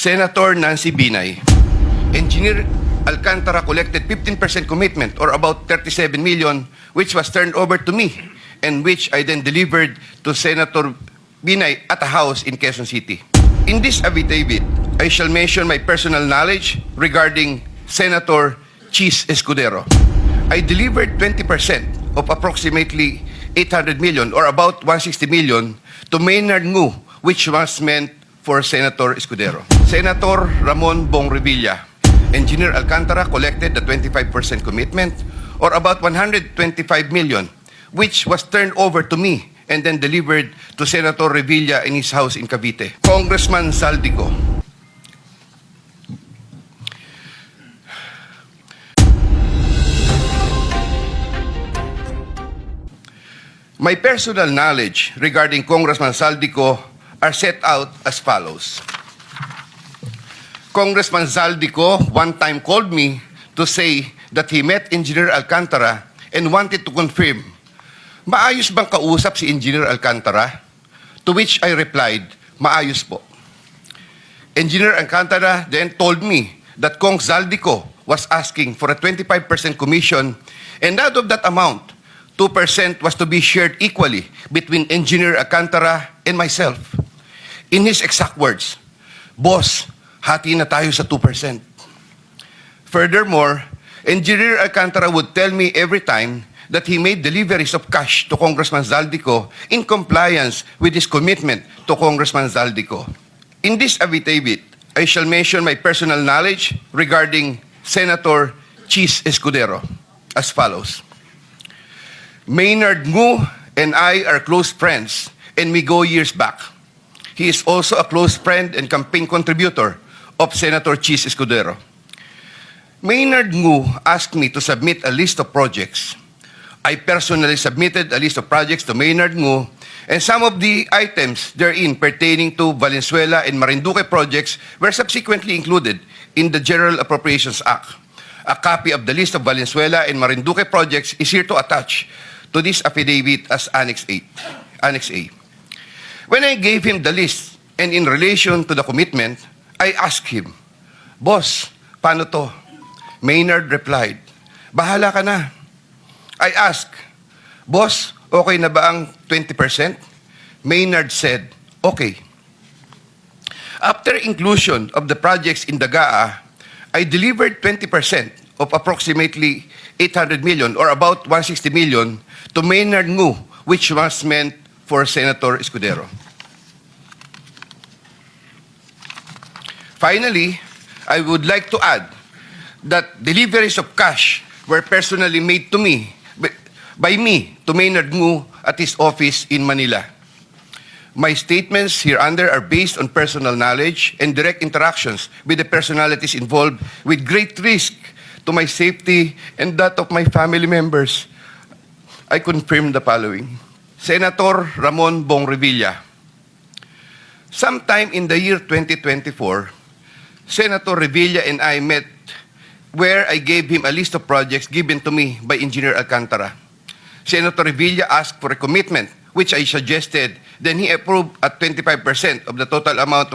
Senator Nancy Binay, Engineer Alcantara collected 15% commitment or about 37 million which was turned over to me and which I then delivered to Senator Binay at a house in Quezon City. In this affidavit, I shall mention my personal knowledge regarding Senator Chis Escudero. I delivered 20% of approximately 800 million or about 160 million to Maynard Ngu, which was meant for Senator Escudero. Senator Ramon Bong Revilla, Engineer Alcantara collected the 25% commitment or about 125 million, which was turned over to me and then delivered to Senator Revilla in his house in Cavite. Congressman Saldico, my personal knowledge regarding Congressman Saldico are set out as follows. Congressman Saldico one time called me to say that he met Engineer Alcantara and wanted to confirm, maayos bang kausap si Engineer Alcantara? To which I replied, maayos po. Engineer Alcantara then told me that Kong Saldico was asking for a 25% commission, and out of that amount, 2% was to be shared equally between Engineer Alcantara and myself. In his exact words, "Boss, hati na tayo sa 2%. Furthermore, Engineer Alcantara would tell me every time that he made deliveries of cash to Congressman Zaldico in compliance with his commitment to Congressman Zaldico. In this affidavit, I shall mention my personal knowledge regarding Senator Chis Escudero as follows. Maynard Ngu and I are close friends and we go years back. He is also a close friend and campaign contributor of Senator Chis Escudero. Maynard Ngu asked me to submit a list of projects. I personally submitted a list of projects to Maynard Ngu, and some of the items therein pertaining to Valenzuela and Marinduque projects were subsequently included in the General Appropriations Act. A copy of the list of Valenzuela and Marinduque projects is here to attach to this affidavit as Annex A. When I gave him the list and in relation to the commitment, I asked him, "Boss, paano to?" Maynard replied, "Bahala ka na." I asked, "Boss, okay na ba ang 20%? Maynard said, "Okay." After inclusion of the projects in Dagaa, I delivered 20% of approximately 800 million or about 160 million to Maynard Ngu, which was meant for Senator Escudero. Finally, I would like to add that deliveries of cash were personally made to me, by me, to Maynard Ngu at his office in Manila. My statements hereunder are based on personal knowledge and direct interactions with the personalities involved with great risk to my safety and that of my family members. I confirm the following. Senator Ramon Bong Revilla. Sometime in the year 2024, Senator Revilla and I met where I gave him a list of projects given to me by Engineer Alcantara. Senator Revilla asked for a commitment, which I suggested. Then he approved at 25% of the total amount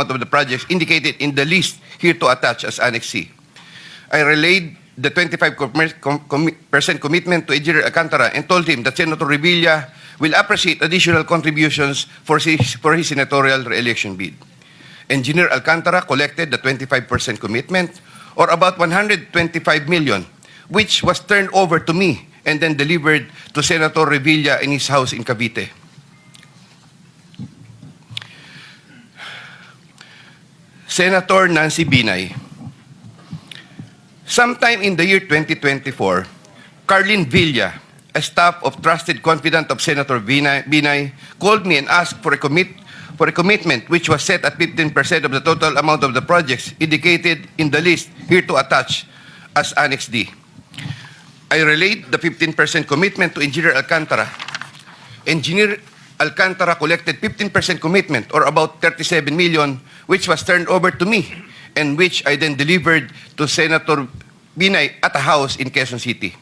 of the projects indicated in the list here to attach as Annex C. I relayed the 25% commitment to Engineer Alcantara and told him that Senator Revilla will appreciate additional contributions for his senatorial re-election bid. Engineer Alcantara collected the 25% commitment or about 125 million, which was turned over to me and then delivered to Senator Revilla in his house in Cavite. Senator Nancy Binay. Sometime in the year 2024, Carlin Villa, a staff of trusted confidant of Senator Binay, called me and asked for a commitment which was set at 15% of the total amount of the projects indicated in the list here to attach as Annex D. I relayed the 15% commitment to Engineer Alcantara. Engineer Alcantara collected 15% commitment or about 37 million, which was turned over to me and which I then delivered to Senator Binay at a house in Quezon City.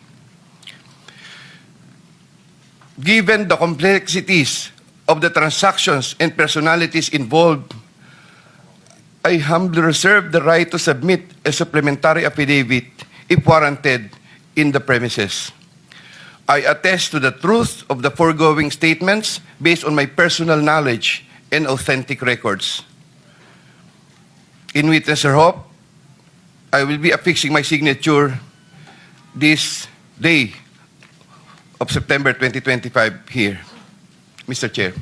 Given the complexities of the transactions and personalities involved, I humbly reserve the right to submit a supplementary affidavit if warranted in the premises. I attest to the truth of the foregoing statements based on my personal knowledge and authentic records. In witness or hope, I will be affixing my signature this day of September 2025 here, Mr. Chair.